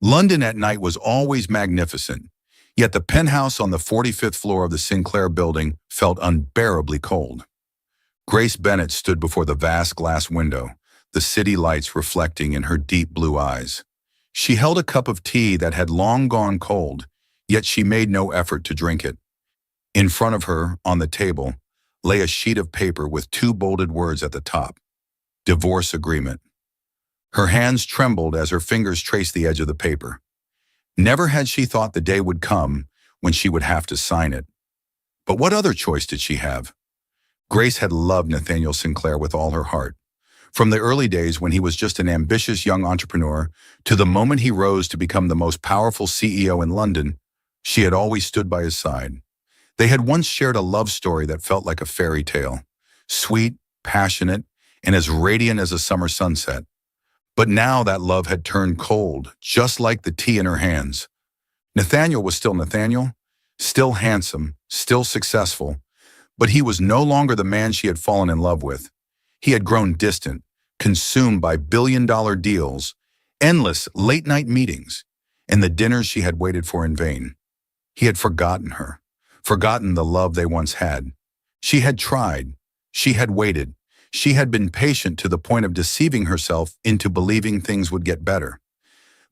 London at night was always magnificent, yet the penthouse on the 45th floor of the Sinclair building felt unbearably cold. Grace Bennett stood before the vast glass window, the city lights reflecting in her deep blue eyes. She held a cup of tea that had long gone cold, yet she made no effort to drink it. In front of her, on the table, lay a sheet of paper with two bolded words at the top: divorce agreement. Her hands trembled as her fingers traced the edge of the paper. Never had she thought the day would come when she would have to sign it. But what other choice did she have? Grace had loved Nathaniel Sinclair with all her heart. From the early days when he was just an ambitious young entrepreneur to the moment he rose to become the most powerful CEO in London, she had always stood by his side. They had once shared a love story that felt like a fairy tale, sweet, passionate, and as radiant as a summer sunset. But now that love had turned cold, just like the tea in her hands. Nathaniel was still Nathaniel, still handsome, still successful, but he was no longer the man she had fallen in love with. He had grown distant, consumed by billion-dollar deals, endless late-night meetings, and the dinners she had waited for in vain. He had forgotten her, forgotten the love they once had. She had tried, she had waited, she had been patient to the point of deceiving herself into believing things would get better.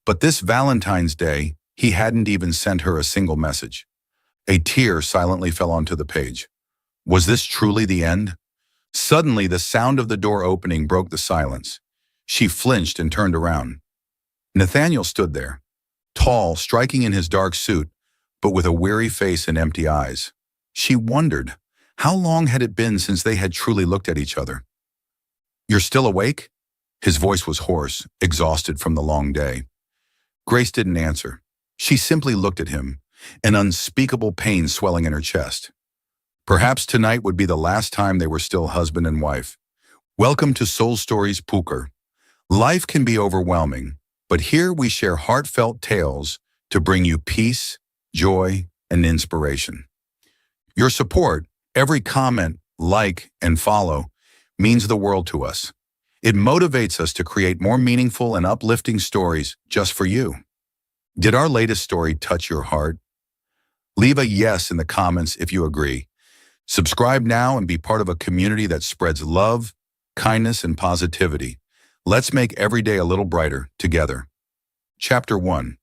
But this Valentine's Day, he hadn't even sent her a single message. A tear silently fell onto the page. Was this truly the end? Suddenly, the sound of the door opening broke the silence. She flinched and turned around. Nathaniel stood there, tall, striking in his dark suit, but with a weary face and empty eyes. She wondered, how long had it been since they had truly looked at each other? "You're still awake?" His voice was hoarse, exhausted from the long day. Grace didn't answer. She simply looked at him, an unspeakable pain swelling in her chest. Perhaps tonight would be the last time they were still husband and wife. Welcome to Soul Stories Pooker. Life can be overwhelming, but here we share heartfelt tales to bring you peace, joy, and inspiration. Your support, every comment, like, and follow, means the world to us. It motivates us to create more meaningful and uplifting stories just for you. Did our latest story touch your heart? Leave a yes in the comments if you agree. Subscribe now and be part of a community that spreads love, kindness, and positivity. Let's make every day a little brighter together. Chapter 1.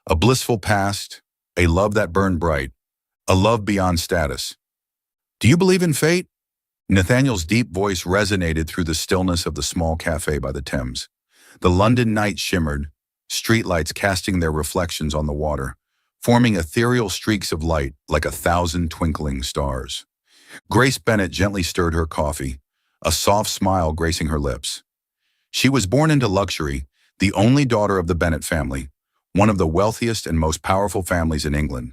A blissful past, a love that burned bright, a love beyond status. Do you believe in fate? Nathaniel's deep voice resonated through the stillness of the small cafe by the Thames. The London night shimmered, streetlights casting their reflections on the water, forming ethereal streaks of light like 1,000 twinkling stars. Grace Bennett gently stirred her coffee, a soft smile gracing her lips. She was born into luxury, the only daughter of the Bennett family, one of the wealthiest and most powerful families in England.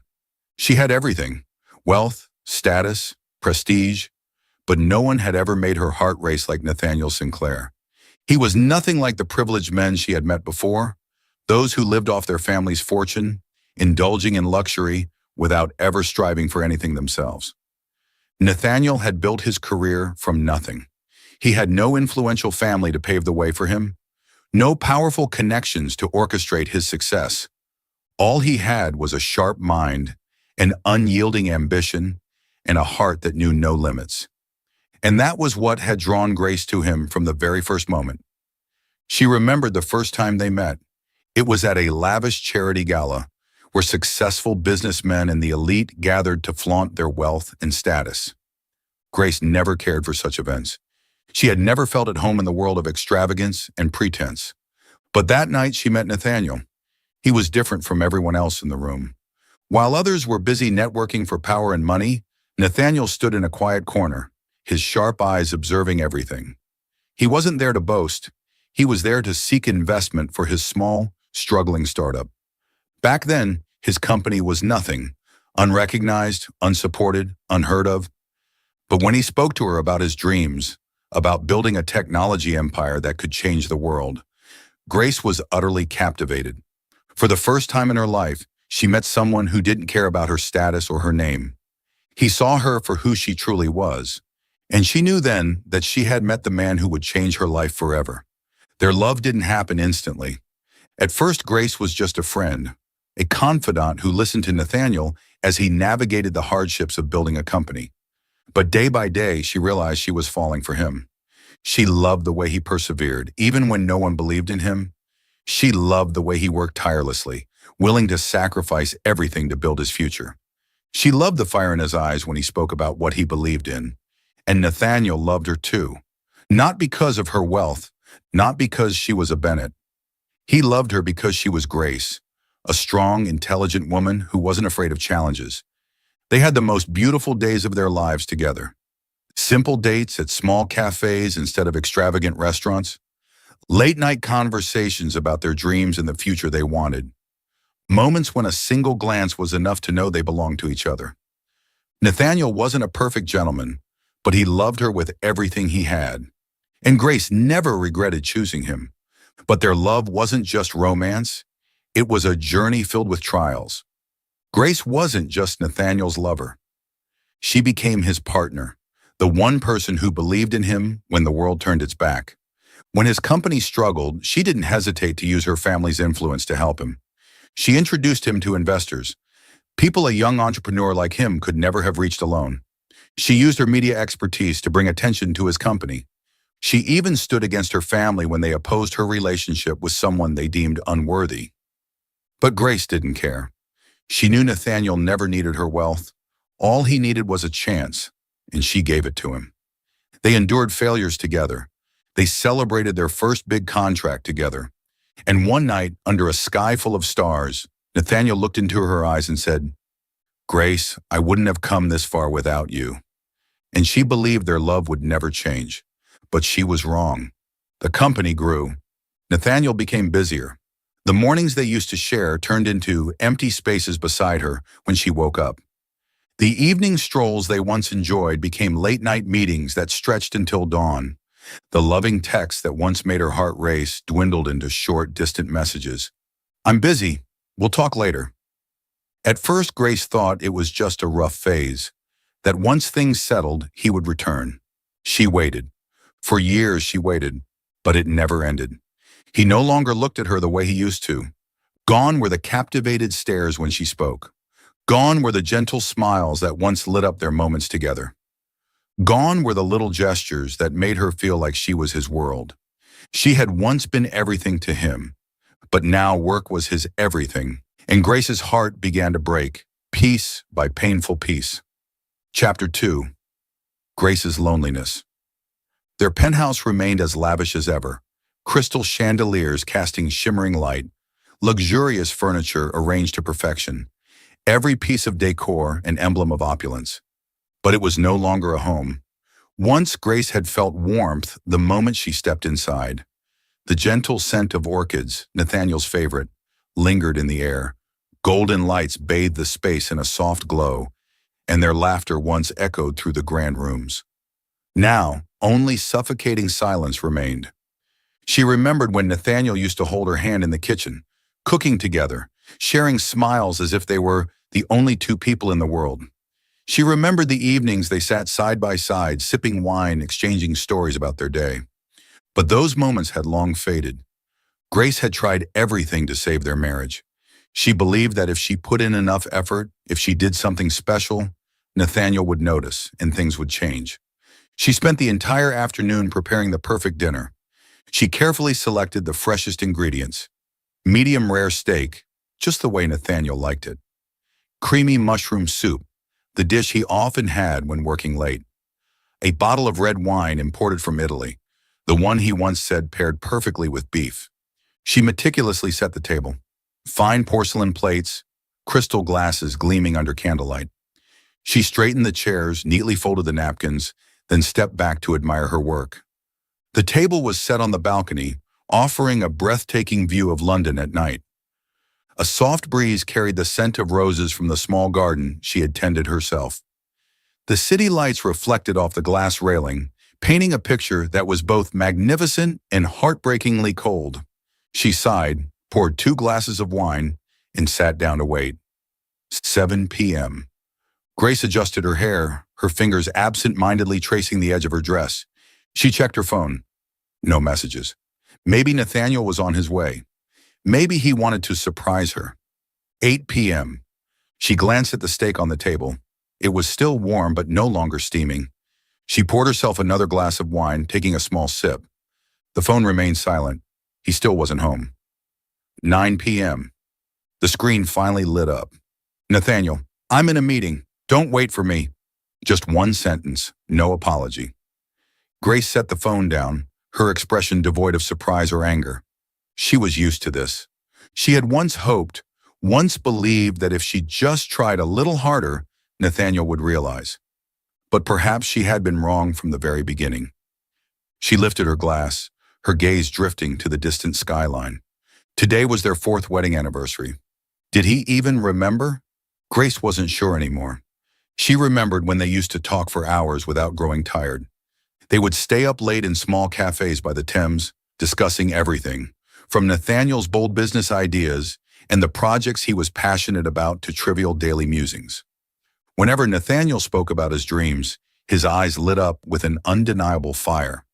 She had everything: wealth, status, prestige, but no one had ever made her heart race like Nathaniel Sinclair. He was nothing like the privileged men she had met before, those who lived off their family's fortune, indulging in luxury without ever striving for anything themselves. Nathaniel had built his career from nothing. He had no influential family to pave the way for him, no powerful connections to orchestrate his success. All he had was a sharp mind, an unyielding ambition, and a heart that knew no limits. And that was what had drawn Grace to him from the very first moment. She remembered the first time they met. It was at a lavish charity gala, where successful businessmen and the elite gathered to flaunt their wealth and status. Grace never cared for such events. She had never felt at home in the world of extravagance and pretense. But that night she met Nathaniel. He was different from everyone else in the room. While others were busy networking for power and money, Nathaniel stood in a quiet corner, his sharp eyes observing everything. He wasn't there to boast. He was there to seek investment for his small, struggling startup. Back then, his company was nothing, unrecognized, unsupported, unheard of. But when he spoke to her about his dreams, about building a technology empire that could change the world, Grace was utterly captivated. For the first time in her life, she met someone who didn't care about her status or her name. He saw her for who she truly was, and she knew then that she had met the man who would change her life forever. Their love didn't happen instantly. At first, Grace was just a friend, a confidant who listened to Nathaniel as he navigated the hardships of building a company. But day by day, she realized she was falling for him. She loved the way he persevered, even when no one believed in him. She loved the way he worked tirelessly, willing to sacrifice everything to build his future. She loved the fire in his eyes when he spoke about what he believed in. And Nathaniel loved her too. Not because of her wealth, not because she was a Bennett. He loved her because she was Grace, a strong, intelligent woman who wasn't afraid of challenges. They had the most beautiful days of their lives together. Simple dates at small cafes instead of extravagant restaurants. Late-night conversations about their dreams and the future they wanted. Moments when a single glance was enough to know they belonged to each other. Nathaniel wasn't a perfect gentleman, but he loved her with everything he had. And Grace never regretted choosing him. But their love wasn't just romance. It was a journey filled with trials. Grace wasn't just Nathaniel's lover. She became his partner, the one person who believed in him when the world turned its back. When his company struggled, she didn't hesitate to use her family's influence to help him. She introduced him to investors, people a young entrepreneur like him could never have reached alone. She used her media expertise to bring attention to his company. She even stood against her family when they opposed her relationship with someone they deemed unworthy. But Grace didn't care. She knew Nathaniel never needed her wealth. All he needed was a chance, and she gave it to him. They endured failures together. They celebrated their first big contract together. And one night, under a sky full of stars, Nathaniel looked into her eyes and said, "Grace, I wouldn't have come this far without you." And she believed their love would never change. But she was wrong. The company grew. Nathaniel became busier. The mornings they used to share turned into empty spaces beside her when she woke up. The evening strolls they once enjoyed became late-night meetings that stretched until dawn. The loving texts that once made her heart race dwindled into short, distant messages. "I'm busy. We'll talk later." At first, Grace thought it was just a rough phase, that once things settled, he would return. She waited. For years she waited, but it never ended. He no longer looked at her the way he used to. Gone were the captivated stares when she spoke. Gone were the gentle smiles that once lit up their moments together. Gone were the little gestures that made her feel like she was his world. She had once been everything to him, but now work was his everything, and Grace's heart began to break, piece by painful piece. Chapter 2. Grace's Loneliness. Their penthouse remained as lavish as ever, crystal chandeliers casting shimmering light, luxurious furniture arranged to perfection, every piece of decor an emblem of opulence. But it was no longer a home. Once Grace had felt warmth the moment she stepped inside. The gentle scent of orchids, Nathaniel's favorite, lingered in the air. Golden lights bathed the space in a soft glow, and their laughter once echoed through the grand rooms. Now, only suffocating silence remained. She remembered when Nathaniel used to hold her hand in the kitchen, cooking together, sharing smiles as if they were the only two people in the world. She remembered the evenings they sat side by side, sipping wine, exchanging stories about their day. But those moments had long faded. Grace had tried everything to save their marriage. She believed that if she put in enough effort, if she did something special, Nathaniel would notice and things would change. She spent the entire afternoon preparing the perfect dinner. She carefully selected the freshest ingredients. Medium rare steak, just the way Nathaniel liked it. Creamy mushroom soup, the dish he often had when working late. A bottle of red wine imported from Italy, the one he once said paired perfectly with beef. She meticulously set the table. Fine porcelain plates, crystal glasses gleaming under candlelight. She straightened the chairs, neatly folded the napkins, then stepped back to admire her work. The table was set on the balcony, offering a breathtaking view of London at night. A soft breeze carried the scent of roses from the small garden she had tended herself. The city lights reflected off the glass railing, painting a picture that was both magnificent and heartbreakingly cold. She sighed, poured 2 glasses of wine, and sat down to wait. 7 p.m. Grace adjusted her hair, her fingers absent-mindedly tracing the edge of her dress. She checked her phone. No messages. Maybe Nathaniel was on his way. Maybe he wanted to surprise her. 8 p.m. She glanced at the steak on the table. It was still warm but no longer steaming. She poured herself another glass of wine, taking a small sip. The phone remained silent. He still wasn't home. 9 p.m. The screen finally lit up. Nathaniel, I'm in a meeting. Don't wait for me. Just one sentence, no apology. Grace set the phone down, her expression devoid of surprise or anger. She was used to this. She had once hoped, once believed that if she just tried a little harder, Nathaniel would realize. But perhaps she had been wrong from the very beginning. She lifted her glass, her gaze drifting to the distant skyline. Today was their 4th wedding anniversary. Did he even remember? Grace wasn't sure anymore. She remembered when they used to talk for hours without growing tired. They would stay up late in small cafes by the Thames, discussing everything, from Nathaniel's bold business ideas and the projects he was passionate about to trivial daily musings. Whenever Nathaniel spoke about his dreams, his eyes lit up with an undeniable fire.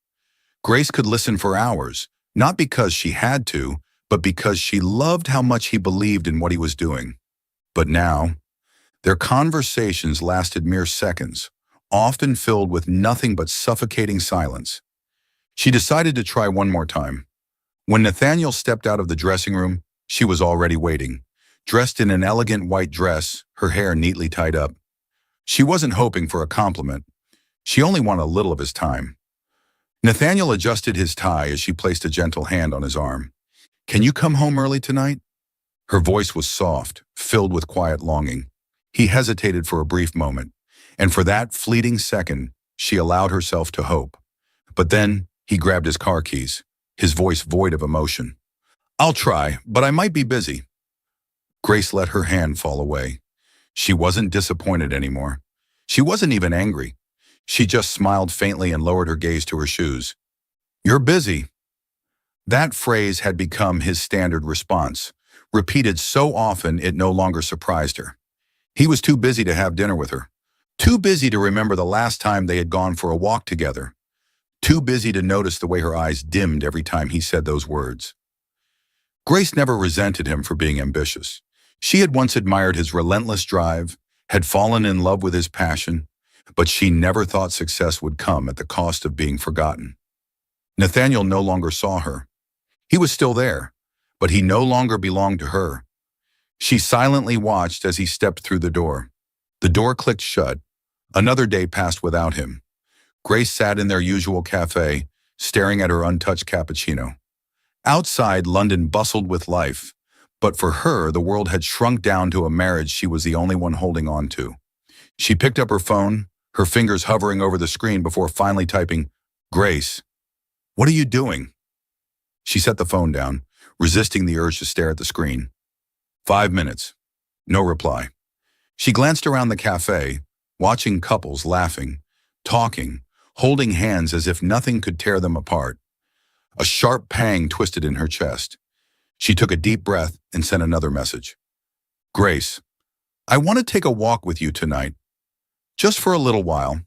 Grace could listen for hours, not because she had to, but because she loved how much he believed in what he was doing. But now, their conversations lasted mere seconds, often filled with nothing but suffocating silence. She decided to try one more time. When Nathaniel stepped out of the dressing room, she was already waiting, dressed in an elegant white dress, her hair neatly tied up. She wasn't hoping for a compliment. She only wanted a little of his time. Nathaniel adjusted his tie as she placed a gentle hand on his arm. Can you come home early tonight? Her voice was soft, filled with quiet longing. He hesitated for a brief moment, and for that fleeting second, she allowed herself to hope. But then, he grabbed his car keys, his voice void of emotion. I'll try, but I might be busy. Grace let her hand fall away. She wasn't disappointed anymore. She wasn't even angry. She just smiled faintly and lowered her gaze to her shoes. You're busy. That phrase had become his standard response, repeated so often it no longer surprised her. He was too busy to have dinner with her, too busy to remember the last time they had gone for a walk together, too busy to notice the way her eyes dimmed every time he said those words. Grace never resented him for being ambitious. She had once admired his relentless drive, had fallen in love with his passion, but she never thought success would come at the cost of being forgotten. Nathaniel no longer saw her. He was still there, but he no longer belonged to her. She silently watched as he stepped through the door. The door clicked shut. Another day passed without him. Grace sat in their usual cafe, staring at her untouched cappuccino. Outside, London bustled with life, but for her, the world had shrunk down to a marriage she was the only one holding on to. She picked up her phone, her fingers hovering over the screen before finally typing, Grace, what are you doing? She set the phone down, resisting the urge to stare at the screen. 5 minutes. No reply. She glanced around the cafe, watching couples laughing, talking, holding hands as if nothing could tear them apart. A sharp pang twisted in her chest. She took a deep breath and sent another message. Grace, I want to take a walk with you tonight. Just for a little while.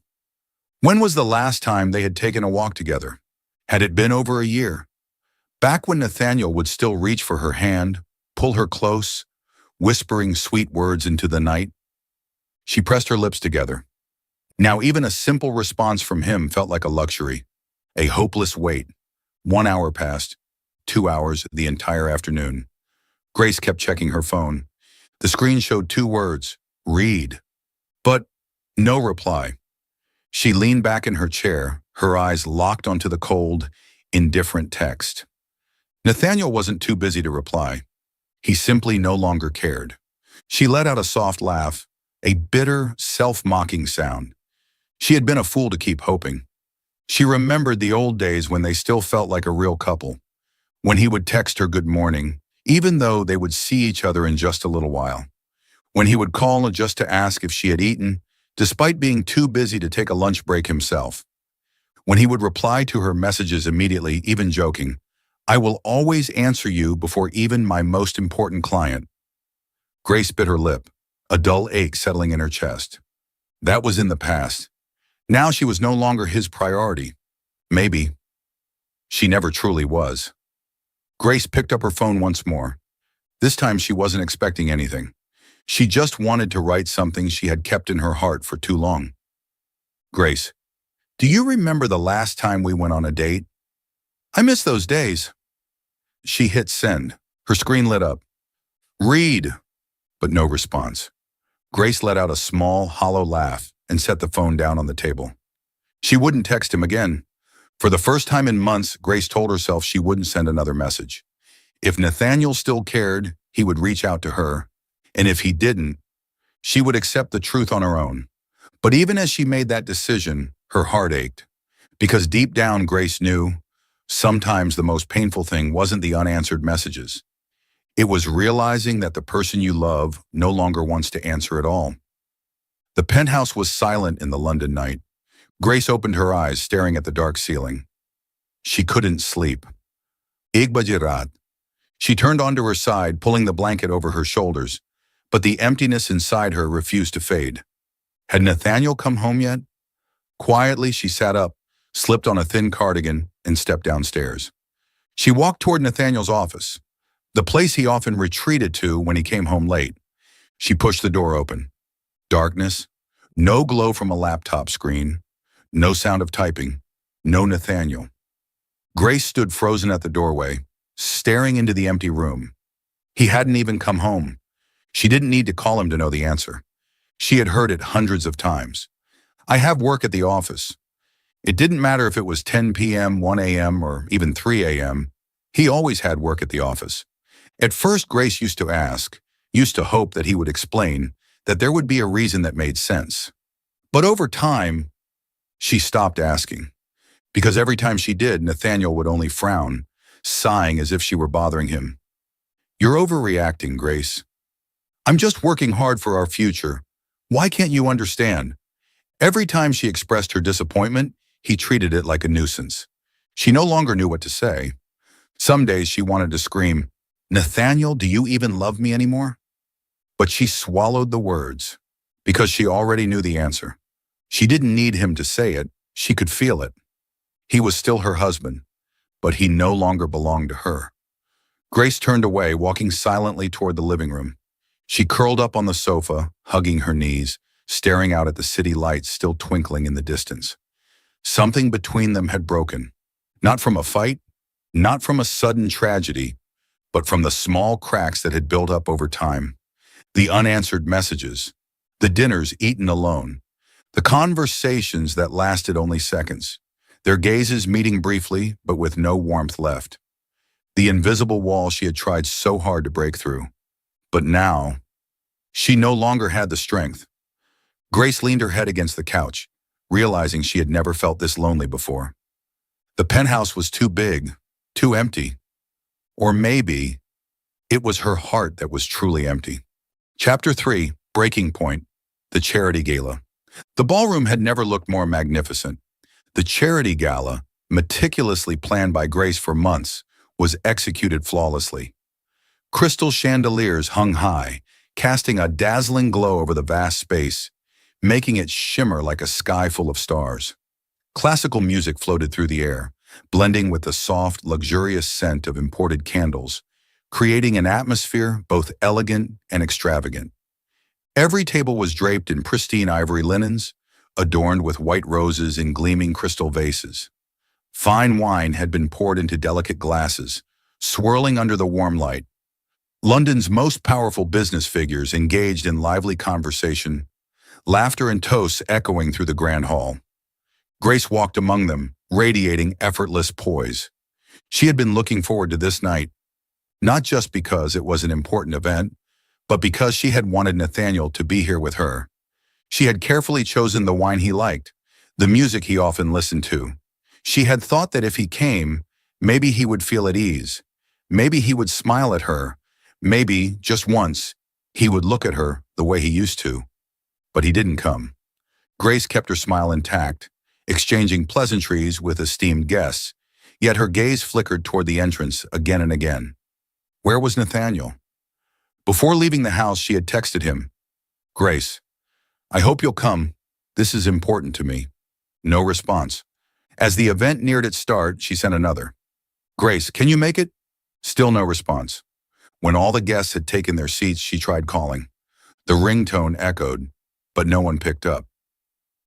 When was the last time they had taken a walk together? Had it been over a year? Back when Nathaniel would still reach for her hand, pull her close, whispering sweet words into the night. She pressed her lips together. Now even a simple response from him felt like a luxury, a hopeless wait. 1 hour passed, 2 hours, the entire afternoon. Grace kept checking her phone. The screen showed 2 words, read. But no reply. She leaned back in her chair, her eyes locked onto the cold, indifferent text. Nathaniel wasn't too busy to reply. He simply no longer cared. She let out a soft laugh, a bitter, self-mocking sound. She had been a fool to keep hoping. She remembered the old days when they still felt like a real couple, when he would text her good morning, even though they would see each other in just a little while, when he would call just to ask if she had eaten, despite being too busy to take a lunch break himself, when he would reply to her messages immediately, even joking, I will always answer you before even my most important client. Grace bit her lip, a dull ache settling in her chest. That was in the past. Now she was no longer his priority. Maybe. She never truly was. Grace picked up her phone once more. This time she wasn't expecting anything. She just wanted to write something she had kept in her heart for too long. Grace, do you remember the last time we went on a date? I miss those days. She hit send. Her screen lit up. Read, but no response. Grace let out a small, hollow laugh and set the phone down on the table. She wouldn't text him again. For the first time in months, Grace told herself she wouldn't send another message. If Nathaniel still cared, he would reach out to her. And if he didn't, she would accept the truth on her own. But even as she made that decision, her heart ached. Because deep down, Grace knew sometimes the most painful thing wasn't the unanswered messages. It was realizing that the person you love no longer wants to answer at all. The penthouse was silent in the London night. Grace opened her eyes, staring at the dark ceiling. She couldn't sleep. Igbajirat. She turned onto her side, pulling the blanket over her shoulders, but the emptiness inside her refused to fade. Had Nathaniel come home yet? Quietly, she sat up, slipped on a thin cardigan, and stepped downstairs. She walked toward Nathaniel's office, the place he often retreated to when he came home late. She pushed the door open. Darkness, no glow from a laptop screen, no sound of typing, no Nathaniel. Grace stood frozen at the doorway, staring into the empty room. He hadn't even come home. She didn't need to call him to know the answer. She had heard it hundreds of times. I have work at the office. It didn't matter if it was 10 p.m., 1 a.m., or even 3 a.m. He always had work at the office. At first, Grace used to hope that he would explain, that there would be a reason that made sense. But over time, she stopped asking. Because every time she did, Nathaniel would only frown, sighing as if she were bothering him. You're overreacting, Grace. I'm just working hard for our future. Why can't you understand? Every time she expressed her disappointment, he treated it like a nuisance. She no longer knew what to say. Some days she wanted to scream, Nathaniel, do you even love me anymore? But she swallowed the words, because she already knew the answer. She didn't need him to say it, she could feel it. He was still her husband, but he no longer belonged to her. Grace turned away, walking silently toward the living room. She curled up on the sofa, hugging her knees, staring out at the city lights still twinkling in the distance. Something between them had broken. Not from a fight, not from a sudden tragedy, but from the small cracks that had built up over time. The unanswered messages, the dinners eaten alone, the conversations that lasted only seconds, their gazes meeting briefly but with no warmth left. The invisible wall she had tried so hard to break through. But now, she no longer had the strength. Grace leaned her head against the couch, realizing she had never felt this lonely before. The penthouse was too big, too empty. Or maybe it was her heart that was truly empty. Chapter 3, Breaking Point, the Charity Gala. The ballroom had never looked more magnificent. The Charity Gala, meticulously planned by Grace for months, was executed flawlessly. Crystal chandeliers hung high, casting a dazzling glow over the vast space, making it shimmer like a sky full of stars. Classical music floated through the air, blending with the soft, luxurious scent of imported candles, creating an atmosphere both elegant and extravagant. Every table was draped in pristine ivory linens, adorned with white roses in gleaming crystal vases. Fine wine had been poured into delicate glasses, swirling under the warm light. London's most powerful business figures engaged in lively conversation, laughter and toasts echoing through the grand hall. Grace walked among them, radiating effortless poise. She had been looking forward to this night, not just because it was an important event, but because she had wanted Nathaniel to be here with her. She had carefully chosen the wine he liked, the music he often listened to. She had thought that if he came, maybe he would feel at ease. Maybe he would smile at her. Maybe, just once, he would look at her the way he used to. But he didn't come. Grace kept her smile intact, exchanging pleasantries with esteemed guests, yet her gaze flickered toward the entrance again and again. Where was Nathaniel? Before leaving the house, she had texted him, Grace, I hope you'll come. This is important to me. No response. As the event neared its start, she sent another. Grace, can you make it? Still no response. When all the guests had taken their seats, she tried calling. The ringtone echoed, but no one picked up.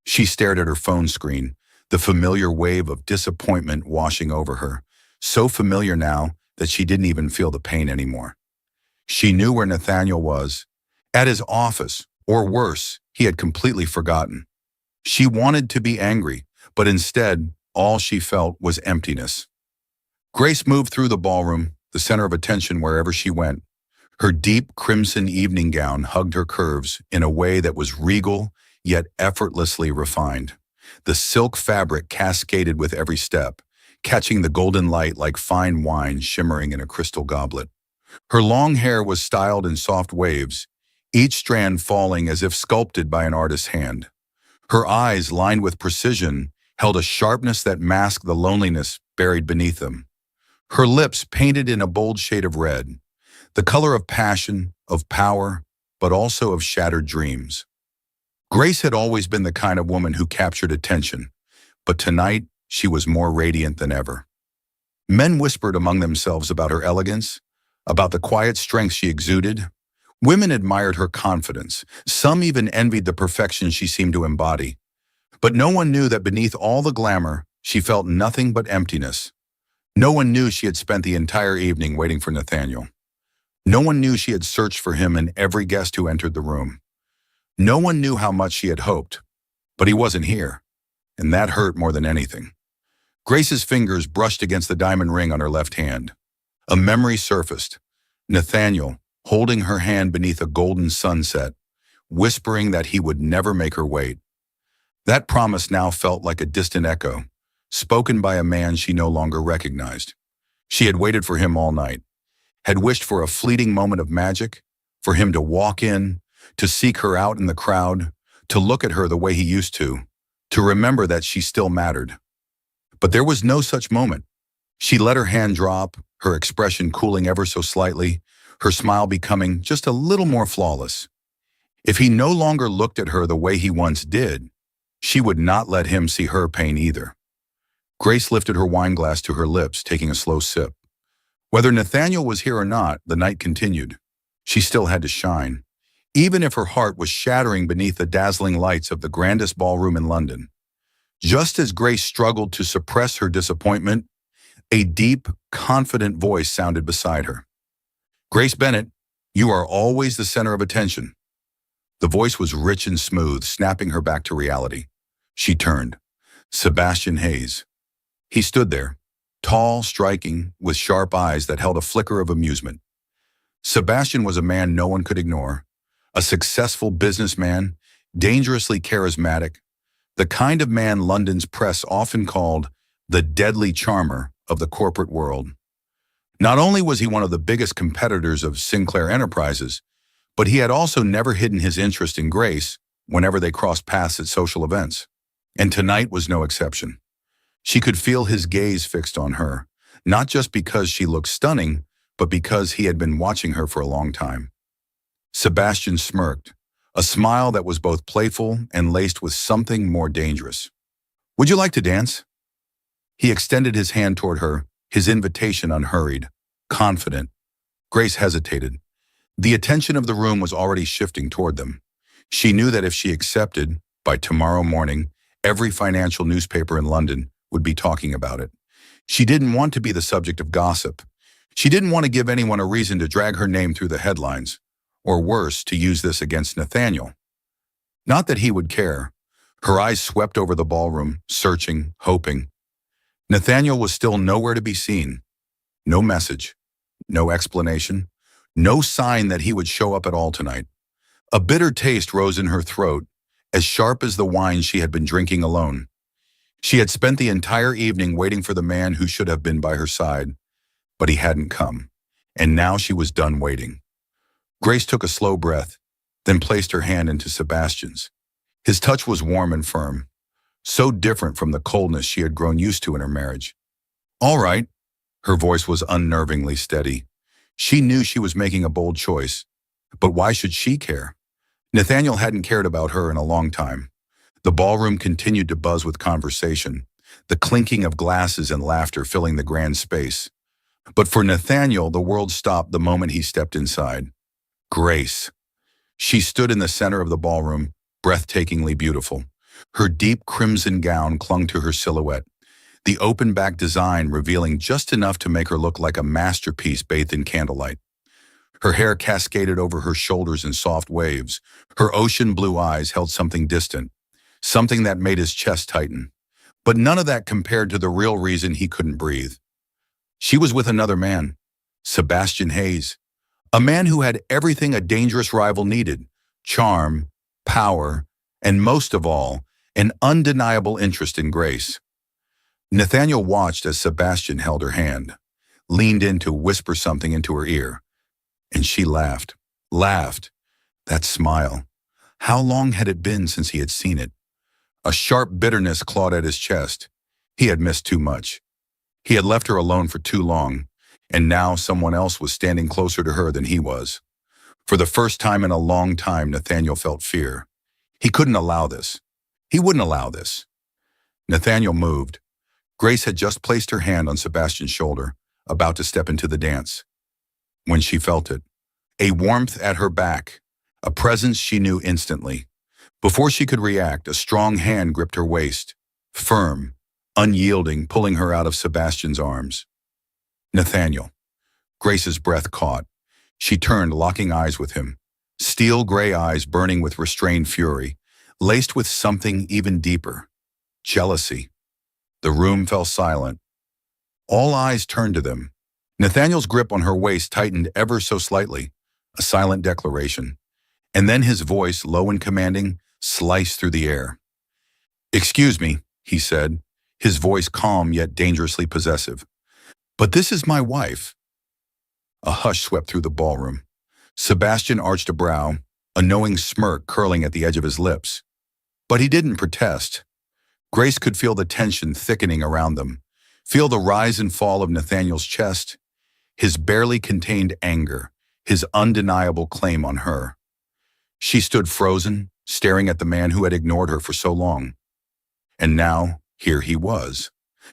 She stared at her phone screen, the familiar wave of disappointment washing over her, so familiar now that she didn't even feel the pain anymore. She knew where Nathaniel was, at his office, or worse, he had completely forgotten. She wanted to be angry, but instead, all she felt was emptiness. Grace moved through the ballroom, the center of attention wherever she went. Her deep crimson evening gown hugged her curves in a way that was regal, yet effortlessly refined. The silk fabric cascaded with every step, catching the golden light like fine wine shimmering in a crystal goblet. Her long hair was styled in soft waves, each strand falling as if sculpted by an artist's hand. Her eyes, lined with precision, held a sharpness that masked the loneliness buried beneath them. Her lips painted in a bold shade of red, the color of passion, of power, but also of shattered dreams. Grace had always been the kind of woman who captured attention, but tonight she was more radiant than ever. Men whispered among themselves about her elegance, about the quiet strength she exuded. Women admired her confidence. Some even envied the perfection she seemed to embody. But no one knew that beneath all the glamour, she felt nothing but emptiness. No one knew she had spent the entire evening waiting for Nathaniel. No one knew she had searched for him in every guest who entered the room. No one knew how much she had hoped, but he wasn't here, and that hurt more than anything. Grace's fingers brushed against the diamond ring on her left hand. A memory surfaced. Nathaniel, holding her hand beneath a golden sunset, whispering that he would never make her wait. That promise now felt like a distant echo, spoken by a man she no longer recognized. She had waited for him all night, had wished for a fleeting moment of magic, for him to walk in, to seek her out in the crowd, to look at her the way he used to remember that she still mattered. But there was no such moment. She let her hand drop, her expression cooling ever so slightly, her smile becoming just a little more flawless. If he no longer looked at her the way he once did, she would not let him see her pain either. Grace lifted her wine glass to her lips, taking a slow sip. Whether Nathaniel was here or not, the night continued. She still had to shine, even if her heart was shattering beneath the dazzling lights of the grandest ballroom in London. Just as Grace struggled to suppress her disappointment, a deep, confident voice sounded beside her. "Grace Bennett, you are always the center of attention." The voice was rich and smooth, snapping her back to reality. She turned. Sebastian Hayes. He stood there, tall, striking, with sharp eyes that held a flicker of amusement. Sebastian was a man no one could ignore, a successful businessman, dangerously charismatic, the kind of man London's press often called the deadly charmer of the corporate world. Not only was he one of the biggest competitors of Sinclair Enterprises, but he had also never hidden his interest in Grace whenever they crossed paths at social events. And tonight was no exception. She could feel his gaze fixed on her, not just because she looked stunning, but because he had been watching her for a long time. Sebastian smirked, a smile that was both playful and laced with something more dangerous. "Would you like to dance?" He extended his hand toward her, his invitation unhurried, confident. Grace hesitated. The attention of the room was already shifting toward them. She knew that if she accepted, by tomorrow morning, every financial newspaper in London would be talking about it. She didn't want to be the subject of gossip. She didn't want to give anyone a reason to drag her name through the headlines, or worse, to use this against Nathaniel. Not that he would care. Her eyes swept over the ballroom, searching, hoping. Nathaniel was still nowhere to be seen. No message, no explanation, no sign that he would show up at all tonight. A bitter taste rose in her throat, as sharp as the wine she had been drinking alone. She had spent the entire evening waiting for the man who should have been by her side, but he hadn't come, and now she was done waiting. Grace took a slow breath, then placed her hand into Sebastian's. His touch was warm and firm, so different from the coldness she had grown used to in her marriage. "All right." Her voice was unnervingly steady. She knew she was making a bold choice, but why should she care? Nathaniel hadn't cared about her in a long time. The ballroom continued to buzz with conversation, the clinking of glasses and laughter filling the grand space. But for Nathaniel, the world stopped the moment he stepped inside. Grace. She stood in the center of the ballroom, breathtakingly beautiful. Her deep crimson gown clung to her silhouette, the open-back design revealing just enough to make her look like a masterpiece bathed in candlelight. Her hair cascaded over her shoulders in soft waves. Her ocean blue eyes held something distant, something that made his chest tighten. But none of that compared to the real reason he couldn't breathe. She was with another man, Sebastian Hayes, a man who had everything a dangerous rival needed: charm, power, and most of all, an undeniable interest in Grace. Nathaniel watched as Sebastian held her hand, leaned in to whisper something into her ear, and she laughed. Laughed. That smile. How long had it been since he had seen it? A sharp bitterness clawed at his chest. He had missed too much. He had left her alone for too long, and now someone else was standing closer to her than he was. For the first time in a long time, Nathaniel felt fear. He couldn't allow this. He wouldn't allow this. Nathaniel moved. Grace had just placed her hand on Sebastian's shoulder, about to step into the dance. When she felt it, a warmth at her back, a presence she knew instantly. Before she could react, a strong hand gripped her waist, firm, unyielding, pulling her out of Sebastian's arms. Nathaniel. Grace's breath caught. She turned, locking eyes with him, steel gray eyes burning with restrained fury, laced with something even deeper: jealousy. The room fell silent. All eyes turned to them. Nathaniel's grip on her waist tightened ever so slightly, a silent declaration. And then his voice, low and commanding, sliced through the air. "Excuse me," he said, his voice calm yet dangerously possessive. "But this is my wife." A hush swept through the ballroom. Sebastian arched a brow, a knowing smirk curling at the edge of his lips. But he didn't protest. Grace could feel the tension thickening around them, feel the rise and fall of Nathaniel's chest, his barely contained anger, his undeniable claim on her. She stood frozen, staring at the man who had ignored her for so long. And now, here he was.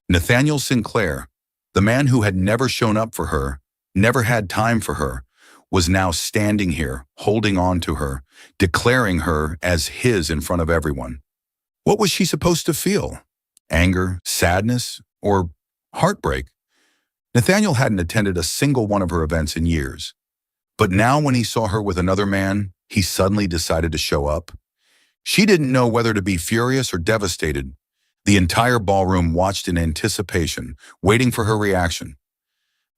Nathaniel Sinclair, the man who had never shown up for her, never had time for her, was now standing here, holding on to her, declaring her as his in front of everyone. What was she supposed to feel? Anger, sadness, or heartbreak? Nathaniel hadn't attended a single one of her events in years. But now when he saw her with another man, he suddenly decided to show up. She didn't know whether to be furious or devastated. The entire ballroom watched in anticipation, waiting for her reaction.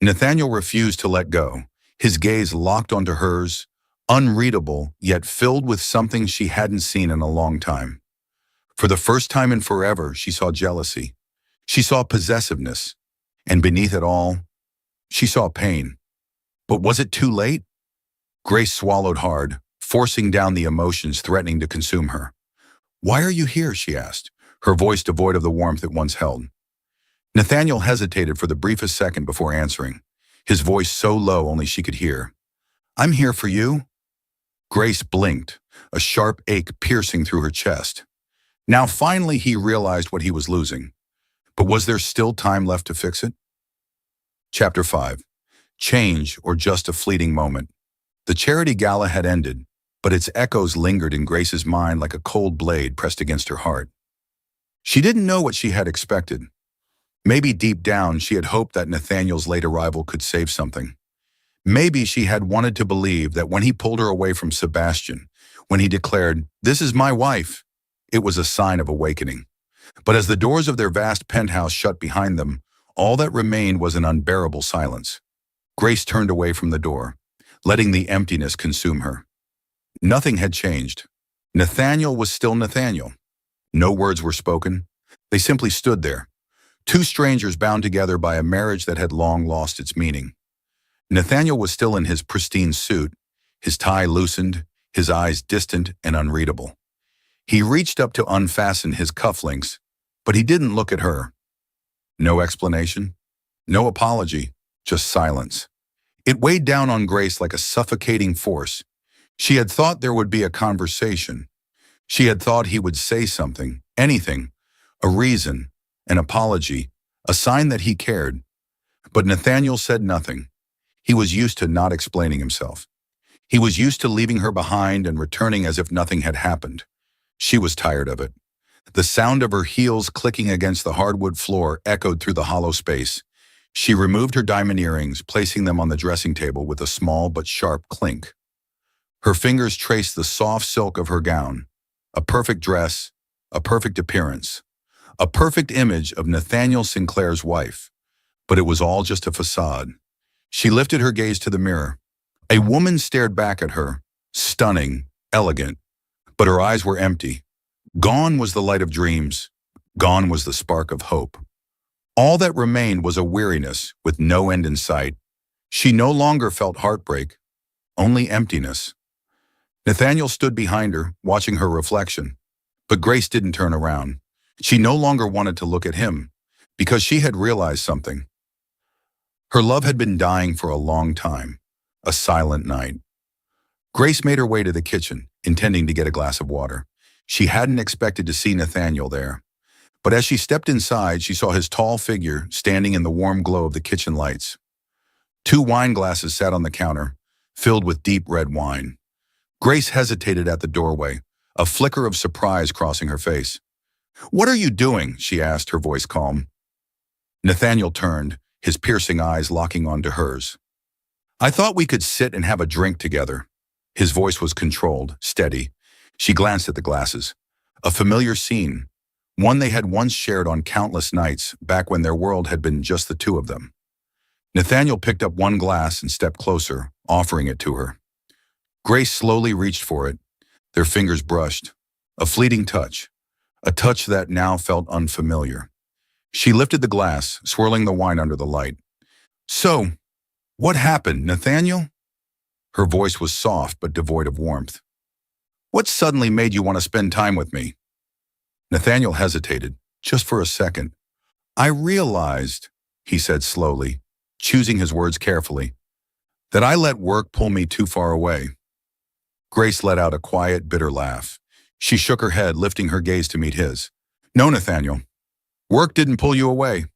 Nathaniel refused to let go, his gaze locked onto hers, unreadable yet filled with something she hadn't seen in a long time. For the first time in forever, she saw jealousy. She saw possessiveness. And beneath it all, she saw pain. But was it too late? Grace swallowed hard, forcing down the emotions threatening to consume her. "Why are you here?" she asked, her voice devoid of the warmth it once held. Nathaniel hesitated for the briefest second before answering, his voice so low only she could hear. "I'm here for you." Grace blinked, a sharp ache piercing through her chest. Now finally he realized what he was losing. But was there still time left to fix it? Chapter 5. Change or just a fleeting moment. The charity gala had ended, but its echoes lingered in Grace's mind like a cold blade pressed against her heart. She didn't know what she had expected. Maybe deep down she had hoped that Nathaniel's late arrival could save something. Maybe she had wanted to believe that when he pulled her away from Sebastian, when he declared, "This is my wife," it was a sign of awakening. But as the doors of their vast penthouse shut behind them, all that remained was an unbearable silence. Grace turned away from the door, letting the emptiness consume her. Nothing had changed. Nathaniel was still Nathaniel. No words were spoken. They simply stood there, two strangers bound together by a marriage that had long lost its meaning. Nathaniel was still in his pristine suit, his tie loosened, his eyes distant and unreadable. He reached up to unfasten his cufflinks, but he didn't look at her. No explanation, no apology, just silence. It weighed down on Grace like a suffocating force. She had thought there would be a conversation. She had thought he would say something, anything, a reason, an apology, a sign that he cared. But Nathaniel said nothing. He was used to not explaining himself. He was used to leaving her behind and returning as if nothing had happened. She was tired of it. The sound of her heels clicking against the hardwood floor echoed through the hollow space. She removed her diamond earrings, placing them on the dressing table with a small but sharp clink. Her fingers traced the soft silk of her gown. A perfect dress, a perfect appearance, a perfect image of Nathaniel Sinclair's wife. But it was all just a facade. She lifted her gaze to the mirror. A woman stared back at her, stunning, elegant, but her eyes were empty. Gone was the light of dreams. Gone was the spark of hope. All that remained was a weariness with no end in sight. She no longer felt heartbreak, only emptiness. Nathaniel stood behind her, watching her reflection. But Grace didn't turn around. She no longer wanted to look at him, because she had realized something. Her love had been dying for a long time, a silent night. Grace made her way to the kitchen, intending to get a glass of water. She hadn't expected to see Nathaniel there. But as she stepped inside, she saw his tall figure standing in the warm glow of the kitchen lights. 2 wine glasses sat on the counter, filled with deep red wine. Grace hesitated at the doorway, a flicker of surprise crossing her face. "What are you doing?" she asked, her voice calm. Nathaniel turned, his piercing eyes locking onto hers. "I thought we could sit and have a drink together." His voice was controlled, steady. She glanced at the glasses. A familiar scene, one they had once shared on countless nights back when their world had been just the two of them. Nathaniel picked up one glass and stepped closer, offering it to her. Grace slowly reached for it. Their fingers brushed. A fleeting touch, a touch that now felt unfamiliar. She lifted the glass, swirling the wine under the light. "So, what happened, Nathaniel?" Her voice was soft but devoid of warmth. "What suddenly made you want to spend time with me?" Nathaniel hesitated, just for a second. "I realized," he said slowly, choosing his words carefully, "that I let work pull me too far away." Grace let out a quiet, bitter laugh. She shook her head, lifting her gaze to meet his. "No, Nathaniel. Work didn't pull you away."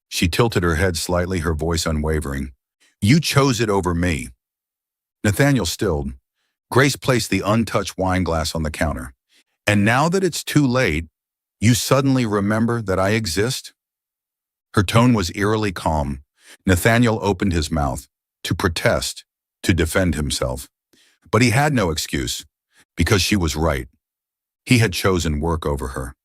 She tilted her head slightly, her voice unwavering. "You chose it over me." Nathaniel stilled. Grace placed the untouched wine glass on the counter. "And now that it's too late, you suddenly remember that I exist?" Her tone was eerily calm. Nathaniel opened his mouth, to protest, to defend himself. But he had no excuse, because she was right. He had chosen work over her.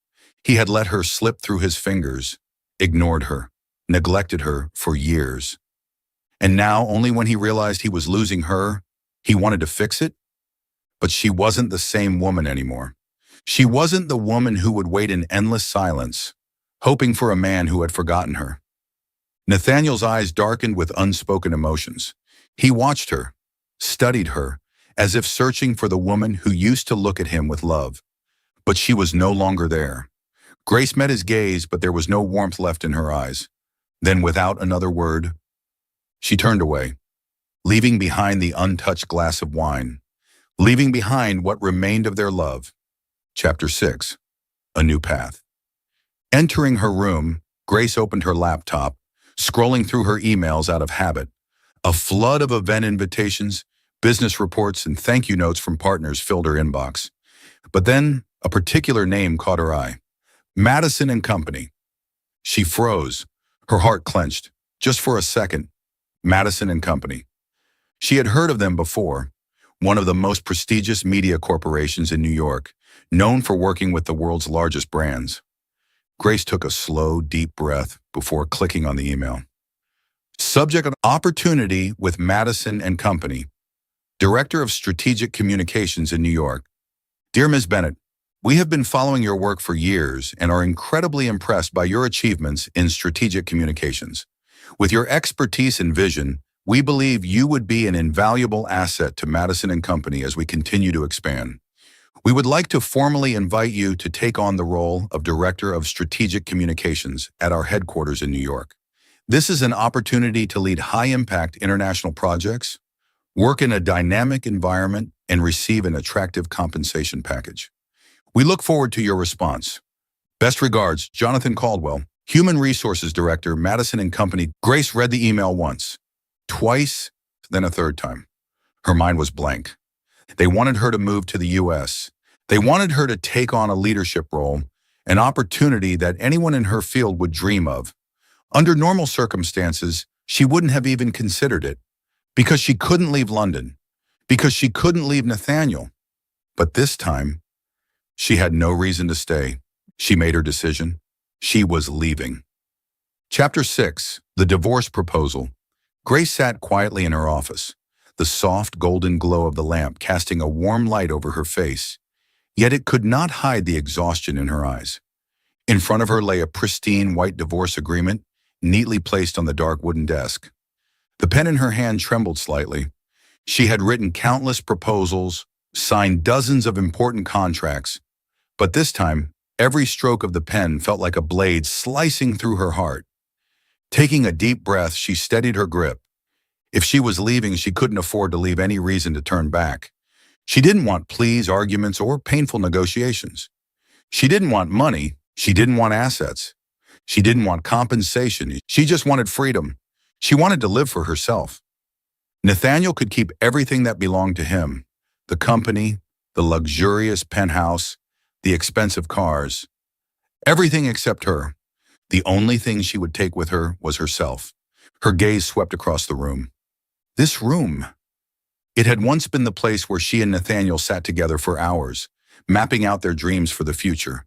He had let her slip through his fingers, ignored her, neglected her for years. And now, only when he realized he was losing her, he wanted to fix it? But she wasn't the same woman anymore. She wasn't the woman who would wait in endless silence, hoping for a man who had forgotten her. Nathaniel's eyes darkened with unspoken emotions. He watched her, studied her, as if searching for the woman who used to look at him with love. But she was no longer there. Grace met his gaze, but there was no warmth left in her eyes. Then, without another word, she turned away, leaving behind the untouched glass of wine, leaving behind what remained of their love. Chapter 6. A New Path. Entering her room, Grace opened her laptop, scrolling through her emails out of habit. A flood of event invitations, business reports, and thank you notes from partners filled her inbox. But then, a particular name caught her eye. Madison and Company. She froze, her heart clenched. Just for a second. Madison and Company. She had heard of them before, one of the most prestigious media corporations in New York, known for working with the world's largest brands. Grace took a slow, deep breath before clicking on the email. Subject: opportunity with Madison and Company, Director of Strategic Communications in New York. Dear Ms. Bennett, we have been following your work for years and are incredibly impressed by your achievements in strategic communications. With your expertise and vision, we believe you would be an invaluable asset to Madison and Company as we continue to expand. We would like to formally invite you to take on the role of Director of Strategic Communications at our headquarters in New York. This is an opportunity to lead high-impact international projects, work in a dynamic environment, and receive an attractive compensation package. We look forward to your response. Best regards, Jonathan Caldwell, Human Resources Director, Madison and Company. Grace read the email once, twice, then a third time. Her mind was blank. They wanted her to move to the U.S. They wanted her to take on a leadership role, an opportunity that anyone in her field would dream of. Under normal circumstances, she wouldn't have even considered it, because she couldn't leave London, because she couldn't leave Nathaniel. But this time, she had no reason to stay. She made her decision. She was leaving. Chapter 6, The Divorce Proposal. Grace sat quietly in her office, the soft golden glow of the lamp casting a warm light over her face. Yet it could not hide the exhaustion in her eyes. In front of her lay a pristine white divorce agreement, neatly placed on the dark wooden desk. The pen in her hand trembled slightly. She had written countless proposals, signed dozens of important contracts, but this time, every stroke of the pen felt like a blade slicing through her heart. Taking a deep breath, she steadied her grip. If she was leaving, she couldn't afford to leave any reason to turn back. She didn't want pleas, arguments, or painful negotiations. She didn't want money. She didn't want assets. She didn't want compensation. She just wanted freedom. She wanted to live for herself. Nathaniel could keep everything that belonged to him: the company, the luxurious penthouse, the expensive cars. Everything except her. The only thing she would take with her was herself. Her gaze swept across the room. This room. It had once been the place where she and Nathaniel sat together for hours, mapping out their dreams for the future.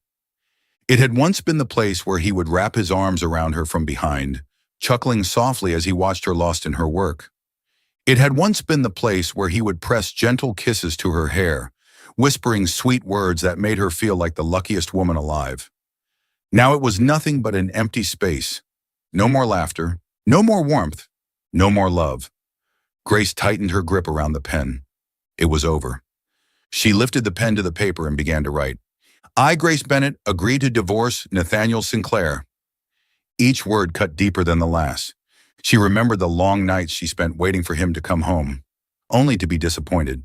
It had once been the place where he would wrap his arms around her from behind, chuckling softly as he watched her lost in her work. It had once been the place where he would press gentle kisses to her hair, whispering sweet words that made her feel like the luckiest woman alive. Now it was nothing but an empty space. No more laughter, no more warmth, no more love. Grace tightened her grip around the pen. It was over. She lifted the pen to the paper and began to write. I, Grace Bennett, agree to divorce Nathaniel Sinclair. Each word cut deeper than the last. She remembered the long nights she spent waiting for him to come home, only to be disappointed.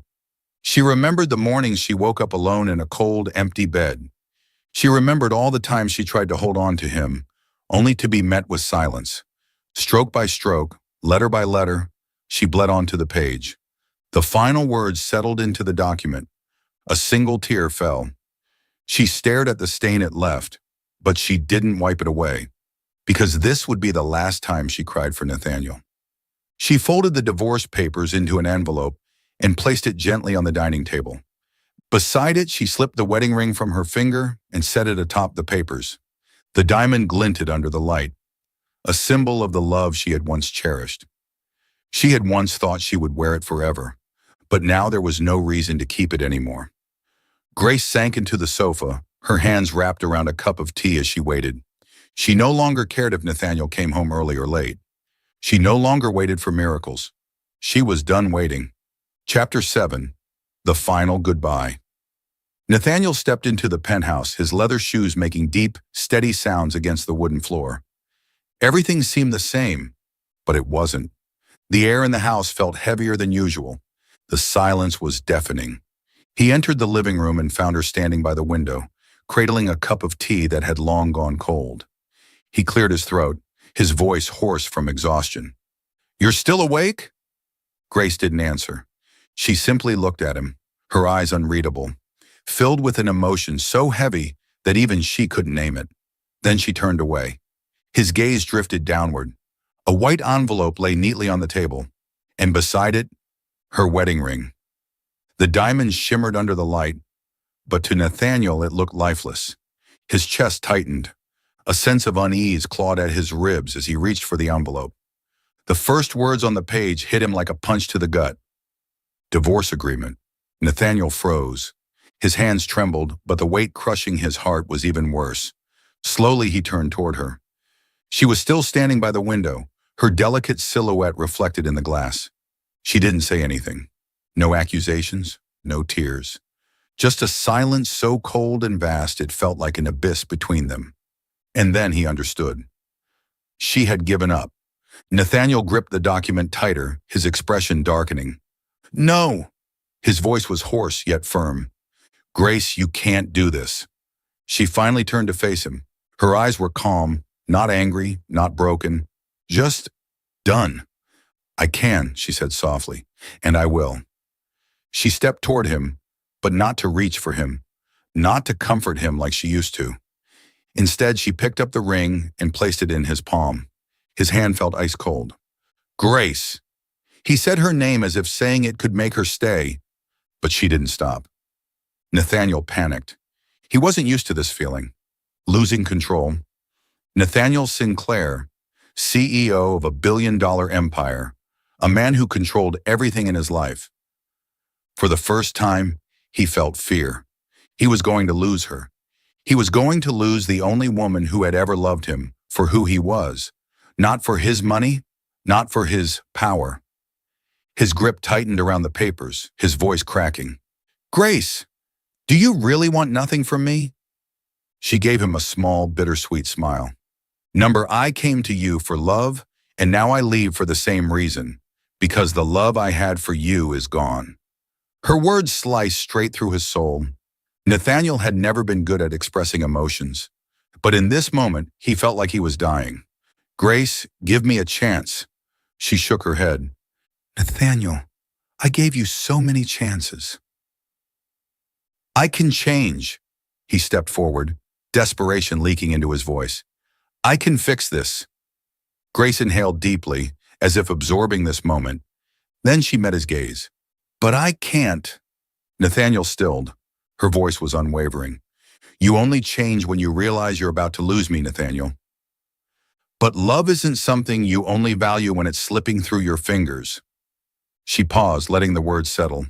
She remembered the mornings she woke up alone in a cold, empty bed. She remembered all the times she tried to hold on to him, only to be met with silence. Stroke by stroke, letter by letter, she bled onto the page. The final words settled into the document. A single tear fell. She stared at the stain it left, but she didn't wipe it away, because this would be the last time she cried for Nathaniel. She folded the divorce papers into an envelope and placed it gently on the dining table. Beside it, she slipped the wedding ring from her finger and set it atop the papers. The diamond glinted under the light, a symbol of the love she had once cherished. She had once thought she would wear it forever, but now there was no reason to keep it anymore. Grace sank into the sofa, her hands wrapped around a cup of tea as she waited. She no longer cared if Nathaniel came home early or late. She no longer waited for miracles. She was done waiting. Chapter 7, The Final Goodbye. Nathaniel stepped into the penthouse, his leather shoes making deep, steady sounds against the wooden floor. Everything seemed the same, but it wasn't. The air in the house felt heavier than usual. The silence was deafening. He entered the living room and found her standing by the window, cradling a cup of tea that had long gone cold. He cleared his throat, his voice hoarse from exhaustion. "You're still awake?" Grace didn't answer. She simply looked at him, her eyes unreadable, filled with an emotion so heavy that even she couldn't name it. Then she turned away. His gaze drifted downward. A white envelope lay neatly on the table, and beside it, her wedding ring. The diamond shimmered under the light, but to Nathaniel it looked lifeless. His chest tightened. A sense of unease clawed at his ribs as he reached for the envelope. The first words on the page hit him like a punch to the gut. Divorce agreement. Nathaniel froze. His hands trembled, but the weight crushing his heart was even worse. Slowly he turned toward her. She was still standing by the window, her delicate silhouette reflected in the glass. She didn't say anything. No accusations, no tears. Just a silence so cold and vast it felt like an abyss between them. And then he understood. She had given up. Nathaniel gripped the document tighter, his expression darkening. "No!" His voice was hoarse yet firm. "Grace, you can't do this." She finally turned to face him. Her eyes were calm, Not angry, not broken, just done. I can, she said softly, and I will. She stepped toward him, but not to reach for him, not to comfort him like she used to. Instead, she picked up the ring and placed it in his palm. His hand felt ice cold. Grace! He said her name as if saying it could make her stay, but she didn't stop. Nathaniel panicked. He wasn't used to this feeling. Losing control. Nathaniel Sinclair, CEO of a billion-dollar empire, a man who controlled everything in his life. For the first time, he felt fear. He was going to lose her. He was going to lose the only woman who had ever loved him for who he was, not for his money, not for his power. His grip tightened around the papers, his voice cracking. Grace, do you really want nothing from me? She gave him a small, bittersweet smile. Number, I came to you for love, and now I leave for the same reason, because the love I had for you is gone. Her words sliced straight through his soul. Nathaniel had never been good at expressing emotions, but in this moment, he felt like he was dying. Grace, give me a chance. She shook her head. Nathaniel, I gave you so many chances. I can change. He stepped forward, desperation leaking into his voice. I can fix this. Grace inhaled deeply, as if absorbing this moment. Then she met his gaze. But I can't. Nathaniel stilled. Her voice was unwavering. You only change when you realize you're about to lose me, Nathaniel. But love isn't something you only value when it's slipping through your fingers. She paused, letting the words settle.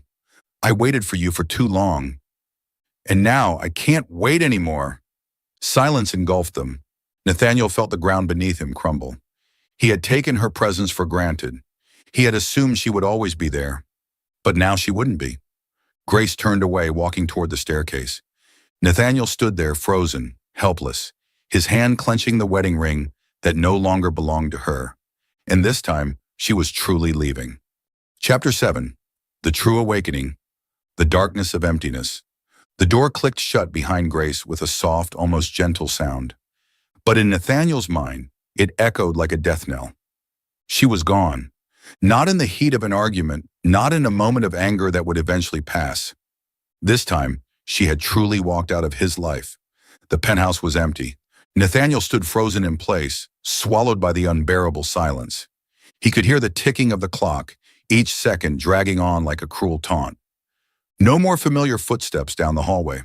I waited for you for too long. And now I can't wait anymore. Silence engulfed them. Nathaniel felt the ground beneath him crumble. He had taken her presence for granted. He had assumed she would always be there. But now she wouldn't be. Grace turned away, walking toward the staircase. Nathaniel stood there, frozen, helpless, his hand clenching the wedding ring that no longer belonged to her. And this time, she was truly leaving. Chapter 7. The True Awakening. The Darkness of Emptiness. The door clicked shut behind Grace with a soft, almost gentle sound. But in Nathaniel's mind, it echoed like a death knell. She was gone. Not in the heat of an argument, not in a moment of anger that would eventually pass. This time, she had truly walked out of his life. The penthouse was empty. Nathaniel stood frozen in place, swallowed by the unbearable silence. He could hear the ticking of the clock, each second dragging on like a cruel taunt. No more familiar footsteps down the hallway.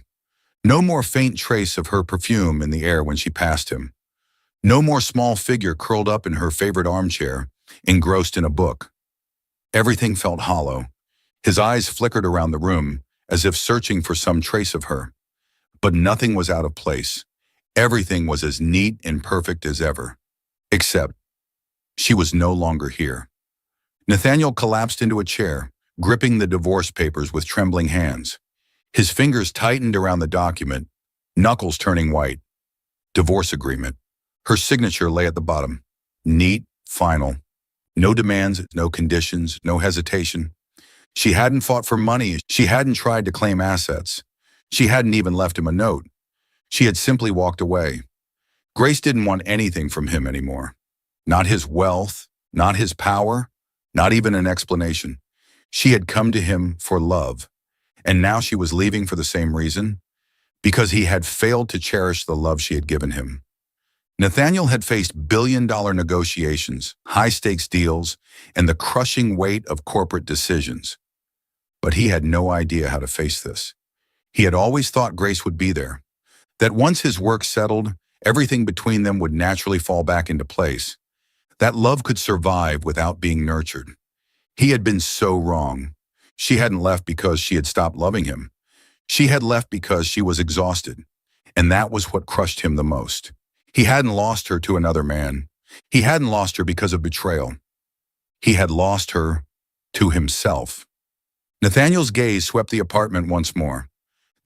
No more faint trace of her perfume in the air when she passed him. No more small figure curled up in her favorite armchair, engrossed in a book. Everything felt hollow. His eyes flickered around the room, as if searching for some trace of her. But nothing was out of place. Everything was as neat and perfect as ever. Except, she was no longer here. Nathaniel collapsed into a chair, gripping the divorce papers with trembling hands. His fingers tightened around the document, knuckles turning white. Divorce agreement. Her signature lay at the bottom. Neat, final. No demands, no conditions, no hesitation. She hadn't fought for money. She hadn't tried to claim assets. She hadn't even left him a note. She had simply walked away. Grace didn't want anything from him anymore. Not his wealth, not his power, not even an explanation. She had come to him for love, and now she was leaving for the same reason, because he had failed to cherish the love she had given him. Nathaniel had faced billion-dollar negotiations, high-stakes deals, and the crushing weight of corporate decisions. But he had no idea how to face this. He had always thought Grace would be there, that once his work settled, everything between them would naturally fall back into place, that love could survive without being nurtured. He had been so wrong. She hadn't left because she had stopped loving him. She had left because she was exhausted, and that was what crushed him the most. He hadn't lost her to another man. He hadn't lost her because of betrayal. He had lost her to himself. Nathaniel's gaze swept the apartment once more.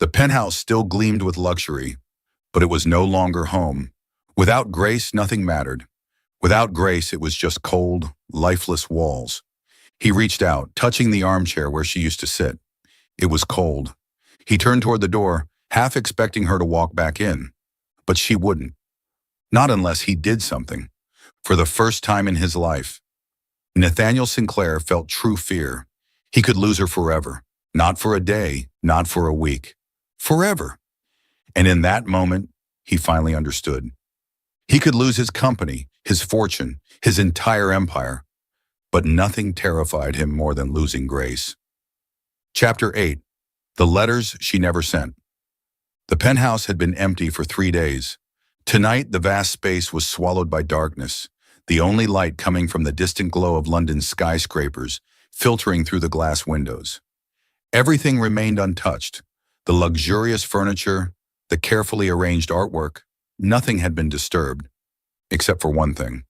The penthouse still gleamed with luxury, but it was no longer home. Without Grace, nothing mattered. Without Grace, it was just cold, lifeless walls. He reached out, touching the armchair where she used to sit. It was cold. He turned toward the door, half expecting her to walk back in. But she wouldn't. Not unless he did something. For the first time in his life, Nathaniel Sinclair felt true fear. He could lose her forever. Not for a day, not for a week. Forever. And in that moment, he finally understood. He could lose his company, his fortune, his entire empire. But nothing terrified him more than losing Grace. Chapter 8. The Letters She Never Sent. The penthouse had been empty for 3 days. Tonight, the vast space was swallowed by darkness, the only light coming from the distant glow of London's skyscrapers, filtering through the glass windows. Everything remained untouched. The luxurious furniture, the carefully arranged artwork, nothing had been disturbed. Except for one thing.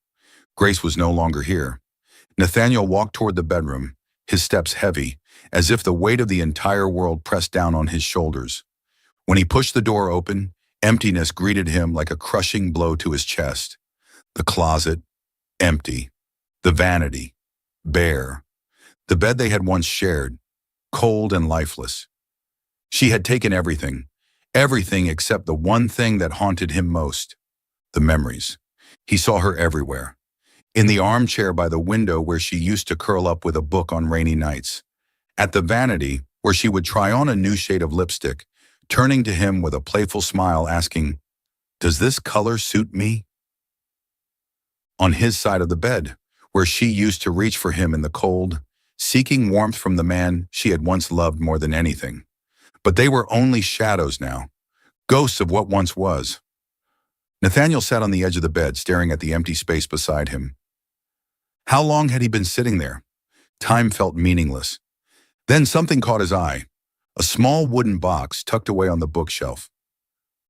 Grace was no longer here. Nathaniel walked toward the bedroom, his steps heavy, as if the weight of the entire world pressed down on his shoulders. When he pushed the door open, emptiness greeted him like a crushing blow to his chest. The closet, empty. The vanity, bare. The bed they had once shared, cold and lifeless. She had taken everything, everything except the one thing that haunted him most, the memories. He saw her everywhere. In the armchair by the window where she used to curl up with a book on rainy nights. At the vanity where she would try on a new shade of lipstick, turning to him with a playful smile asking, "Does this color suit me?" On his side of the bed, where she used to reach for him in the cold, seeking warmth from the man she had once loved more than anything. But they were only shadows now, ghosts of what once was. Nathaniel sat on the edge of the bed, staring at the empty space beside him. How long had he been sitting there? Time felt meaningless. Then something caught his eye, a small wooden box tucked away on the bookshelf.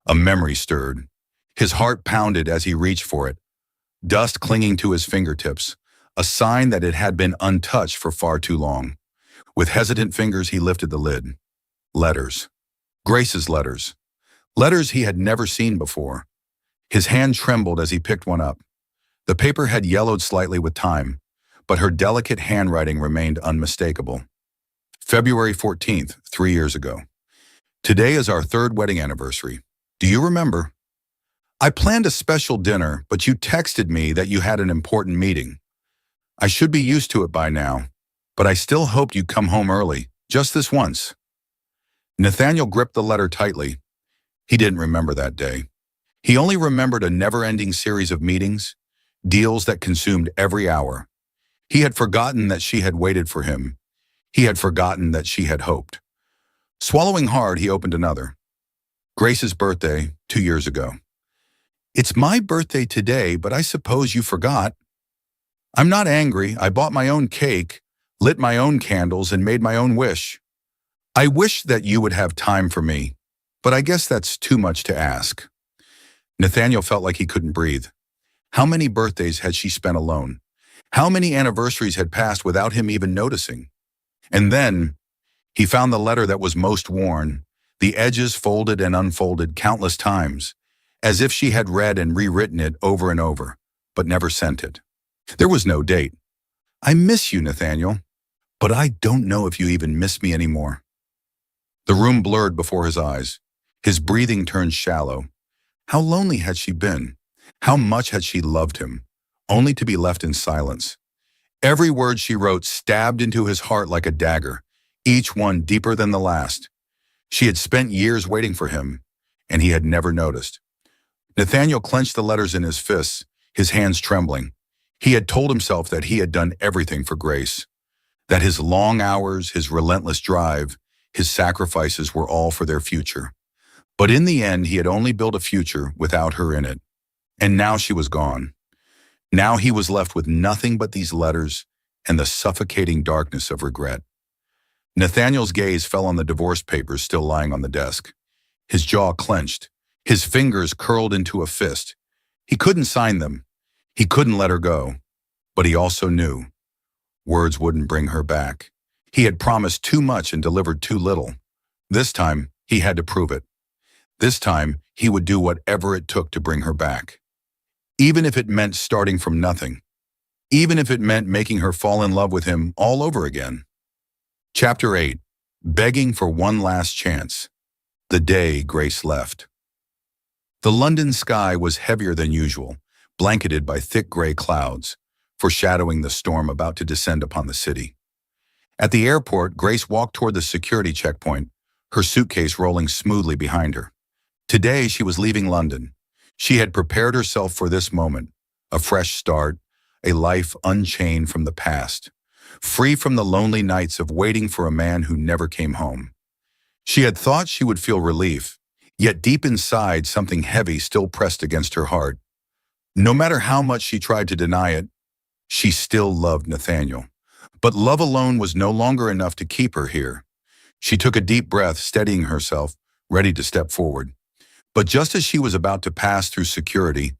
A memory stirred. His heart pounded as he reached for it, dust clinging to his fingertips, a sign that it had been untouched for far too long. With hesitant fingers, he lifted the lid. Letters. Grace's letters. Letters he had never seen before. His hand trembled as he picked one up. The paper had yellowed slightly with time, but her delicate handwriting remained unmistakable. February 14th, 3 years ago. Today is our 3rd wedding anniversary. Do you remember? I planned a special dinner, but you texted me that you had an important meeting. I should be used to it by now, but I still hoped you'd come home early, just this once. Nathaniel gripped the letter tightly. He didn't remember that day. He only remembered a never-ending series of meetings, deals that consumed every hour. He had forgotten that she had waited for him. He had forgotten that she had hoped. Swallowing hard, he opened another. Grace's birthday, 2 years ago. It's my birthday today, but I suppose you forgot. I'm not angry. I bought my own cake, lit my own candles, and made my own wish. I wish that you would have time for me, but I guess that's too much to ask. Nathaniel felt like he couldn't breathe. How many birthdays had she spent alone? How many anniversaries had passed without him even noticing? And then he found the letter that was most worn, the edges folded and unfolded countless times, as if she had read and rewritten it over and over, but never sent it. There was no date. I miss you, Nathaniel, but I don't know if you even miss me anymore. The room blurred before his eyes. His breathing turned shallow. How lonely had she been? How much had she loved him, only to be left in silence? Every word she wrote stabbed into his heart like a dagger, each one deeper than the last. She had spent years waiting for him, and he had never noticed. Nathaniel clenched the letters in his fists, his hands trembling. He had told himself that he had done everything for Grace, that his long hours, his relentless drive, his sacrifices were all for their future. But in the end, he had only built a future without her in it. And now she was gone. Now he was left with nothing but these letters and the suffocating darkness of regret. Nathaniel's gaze fell on the divorce papers still lying on the desk. His jaw clenched, his fingers curled into a fist. He couldn't sign them. He couldn't let her go. But he also knew words wouldn't bring her back. He had promised too much and delivered too little. This time, he had to prove it. This time, he would do whatever it took to bring her back. Even if it meant starting from nothing. Even if it meant making her fall in love with him all over again. Chapter 8. Begging for one last chance. The day Grace left. The London sky was heavier than usual, blanketed by thick gray clouds, foreshadowing the storm about to descend upon the city. At the airport, Grace walked toward the security checkpoint, her suitcase rolling smoothly behind her. Today, she was leaving London. She had prepared herself for this moment, a fresh start, a life unchained from the past, free from the lonely nights of waiting for a man who never came home. She had thought she would feel relief, yet deep inside something heavy still pressed against her heart. No matter how much she tried to deny it, she still loved Nathaniel. But love alone was no longer enough to keep her here. She took a deep breath, steadying herself, ready to step forward. But just as she was about to pass through security,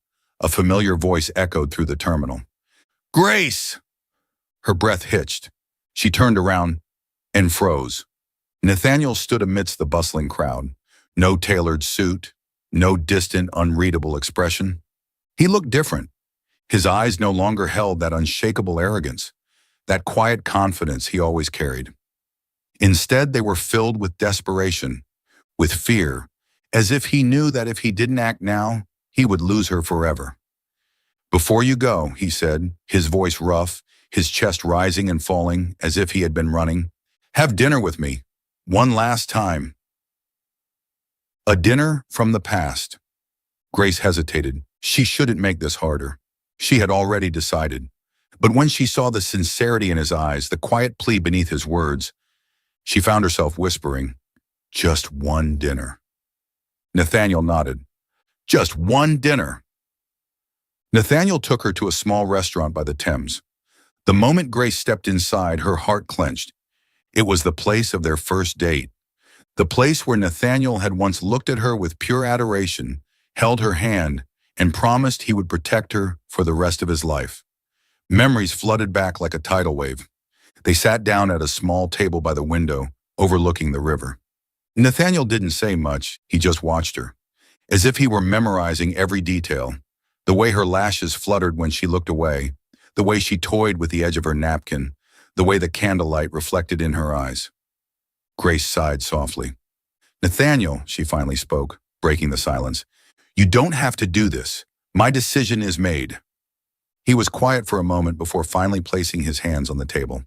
a familiar voice echoed through the terminal. "Grace!" Her breath hitched. She turned around and froze. Nathaniel stood amidst the bustling crowd. No tailored suit, no distant, unreadable expression. He looked different. His eyes no longer held that unshakable arrogance, that quiet confidence he always carried. Instead, they were filled with desperation, with fear, as if he knew that if he didn't act now, he would lose her forever. "Before you go," he said, his voice rough, his chest rising and falling as if he had been running, "have dinner with me, one last time." A dinner from the past. Grace hesitated. She shouldn't make this harder. She had already decided. But when she saw the sincerity in his eyes, the quiet plea beneath his words, she found herself whispering, "Just one dinner." Nathaniel nodded. "Just one dinner." Nathaniel took her to a small restaurant by the Thames. The moment Grace stepped inside, her heart clenched. It was the place of their first date. The place where Nathaniel had once looked at her with pure adoration, held her hand, and promised he would protect her for the rest of his life. Memories flooded back like a tidal wave. They sat down at a small table by the window, overlooking the river. Nathaniel didn't say much, he just watched her, as if he were memorizing every detail. The way her lashes fluttered when she looked away, the way she toyed with the edge of her napkin, the way the candlelight reflected in her eyes. Grace sighed softly. "Nathaniel," she finally spoke, breaking the silence, "you don't have to do this. My decision is made." He was quiet for a moment before finally placing his hands on the table.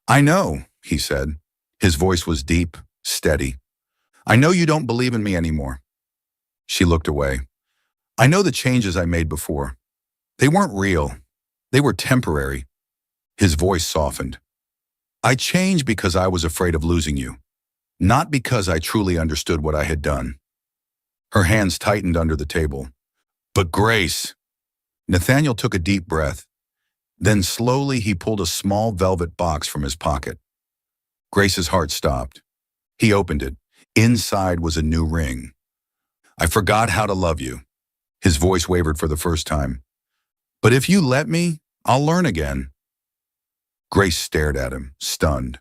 "I know," he said. His voice was deep, steady. "I know you don't believe in me anymore." She looked away. "I know the changes I made before. They weren't real. They were temporary." His voice softened. "I changed because I was afraid of losing you, not because I truly understood what I had done." Her hands tightened under the table. "But Grace..." Nathaniel took a deep breath. Then slowly he pulled a small velvet box from his pocket. Grace's heart stopped. He opened it. Inside was a new ring. "I forgot how to love you." His voice wavered for the first time. "But if you let me, I'll learn again." Grace stared at him, stunned.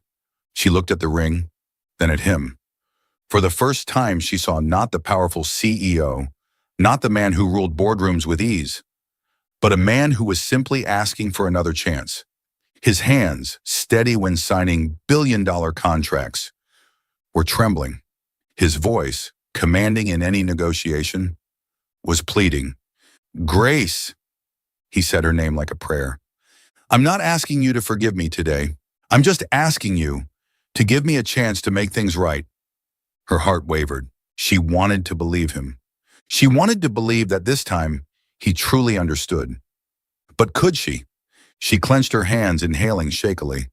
She looked at the ring, then at him. For the first time, she saw not the powerful CEO, not the man who ruled boardrooms with ease, but a man who was simply asking for another chance. His hands, steady when signing billion-dollar contracts, were trembling. His voice, commanding in any negotiation, was pleading. "Grace," he said her name like a prayer. "I'm not asking you to forgive me today. I'm just asking you to give me a chance to make things right." Her heart wavered. She wanted to believe him. She wanted to believe that this time he truly understood. But could she? She clenched her hands, inhaling shakily.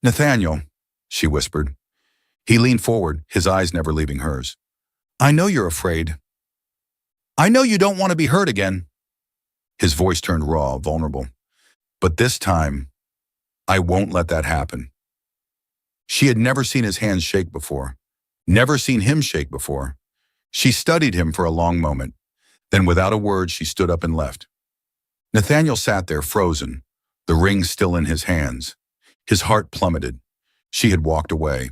"Nathaniel," she whispered. He leaned forward, his eyes never leaving hers. "I know you're afraid. I know you don't want to be hurt again." His voice turned raw, vulnerable. "But this time, I won't let that happen." She had never seen his hands shake before, never seen him shake before. She studied him for a long moment. Then without a word, she stood up and left. Nathaniel sat there frozen, the ring still in his hands. His heart plummeted. She had walked away.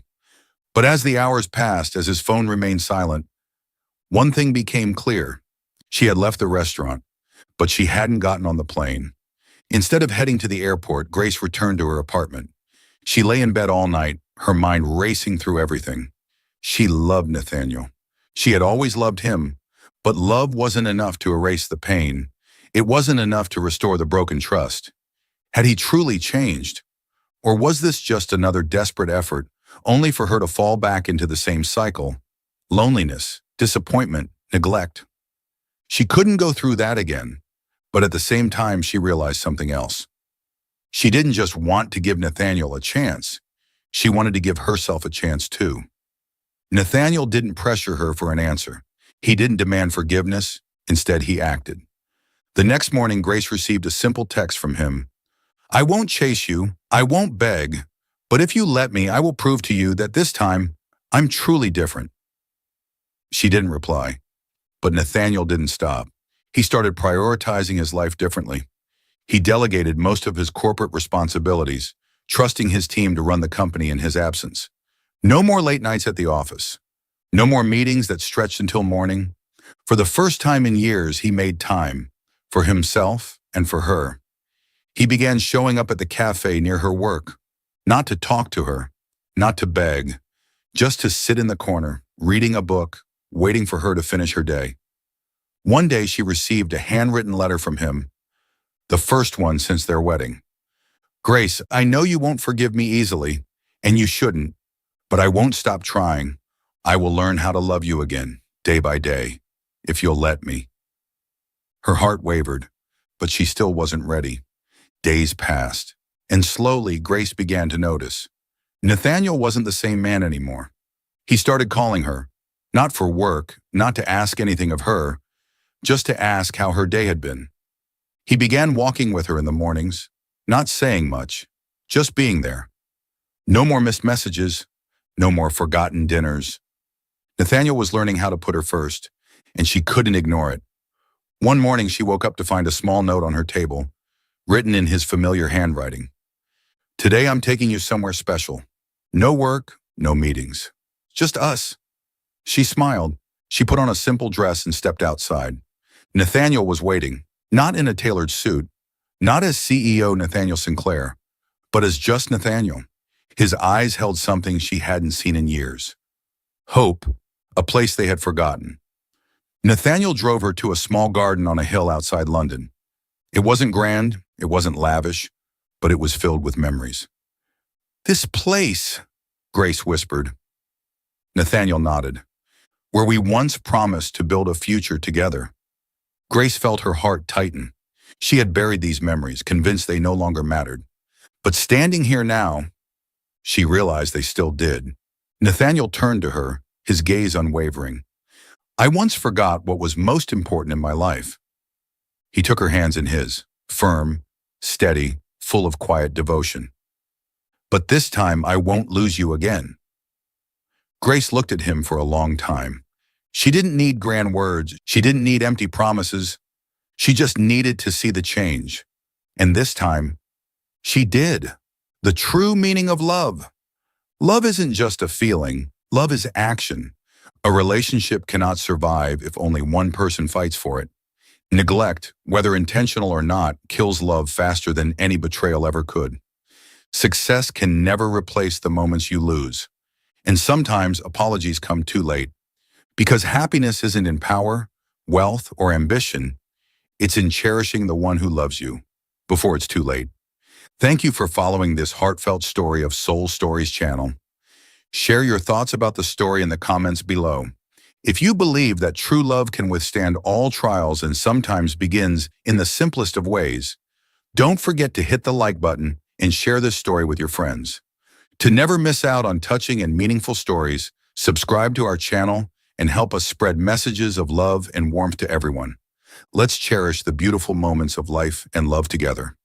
But as the hours passed, as his phone remained silent, one thing became clear. She had left the restaurant, but she hadn't gotten on the plane. Instead of heading to the airport, Grace returned to her apartment. She lay in bed all night, her mind racing through everything. She loved Nathaniel. She had always loved him, But love wasn't enough to erase the pain. It wasn't enough to restore the broken trust. Had he truly changed? Or was this just another desperate effort, only for her to fall back into the same cycle? Loneliness, disappointment, neglect. She couldn't go through that again, but at the same time she realized something else. She didn't just want to give Nathaniel a chance, she wanted to give herself a chance too. Nathaniel didn't pressure her for an answer. He didn't demand forgiveness, instead he acted. The next morning, Grace received a simple text from him. "I won't chase you, I won't beg, but if you let me, I will prove to you that this time, I'm truly different." She didn't reply, but Nathaniel didn't stop. He started prioritizing his life differently. He delegated most of his corporate responsibilities, trusting his team to run the company in his absence. No more late nights at the office. No more meetings that stretched until morning. For the first time in years, he made time for himself and for her. He began showing up at the cafe near her work, not to talk to her, not to beg, just to sit in the corner, reading a book, waiting for her to finish her day. One day she received a handwritten letter from him, the first one since their wedding. "Grace, I know you won't forgive me easily, and you shouldn't, but I won't stop trying. I will learn how to love you again, day by day, if you'll let me." Her heart wavered, but she still wasn't ready. Days passed, and slowly Grace began to notice. Nathaniel wasn't the same man anymore. He started calling her, not for work, not to ask anything of her, just to ask how her day had been. He began walking with her in the mornings, not saying much, just being there. No more missed messages, no more forgotten dinners. Nathaniel was learning how to put her first, and she couldn't ignore it. One morning she woke up to find a small note on her table, written in his familiar handwriting. "Today I'm taking you somewhere special. No work, no meetings. Just us." She smiled. She put on a simple dress and stepped outside. Nathaniel was waiting, not in a tailored suit, not as CEO Nathaniel Sinclair, but as just Nathaniel. His eyes held something she hadn't seen in years. Hope, a place they had forgotten. Nathaniel drove her to a small garden on a hill outside London. It wasn't grand, it wasn't lavish, but it was filled with memories. "This place," Grace whispered. Nathaniel nodded. "Where we once promised to build a future together." Grace felt her heart tighten. She had buried these memories, convinced they no longer mattered. But standing here now, she realized they still did. Nathaniel turned to her, his gaze unwavering. "I once forgot what was most important in my life." He took her hands in his, firm, steady, full of quiet devotion. "But this time I won't lose you again." Grace looked at him for a long time. She didn't need grand words. She didn't need empty promises. She just needed to see the change. And this time, she did. The true meaning of love. Love isn't just a feeling. Love is action. A relationship cannot survive if only one person fights for it. Neglect, whether intentional or not, kills love faster than any betrayal ever could. Success can never replace the moments you lose. And sometimes apologies come too late. Because happiness isn't in power, wealth, or ambition. It's in cherishing the one who loves you before it's too late. Thank you for following this heartfelt story of Soul Stories channel. Share your thoughts about the story in the comments below. If you believe that true love can withstand all trials and sometimes begins in the simplest of ways, don't forget to hit the like button and share this story with your friends. To never miss out on touching and meaningful stories, subscribe to our channel and help us spread messages of love and warmth to everyone. Let's cherish the beautiful moments of life and love together.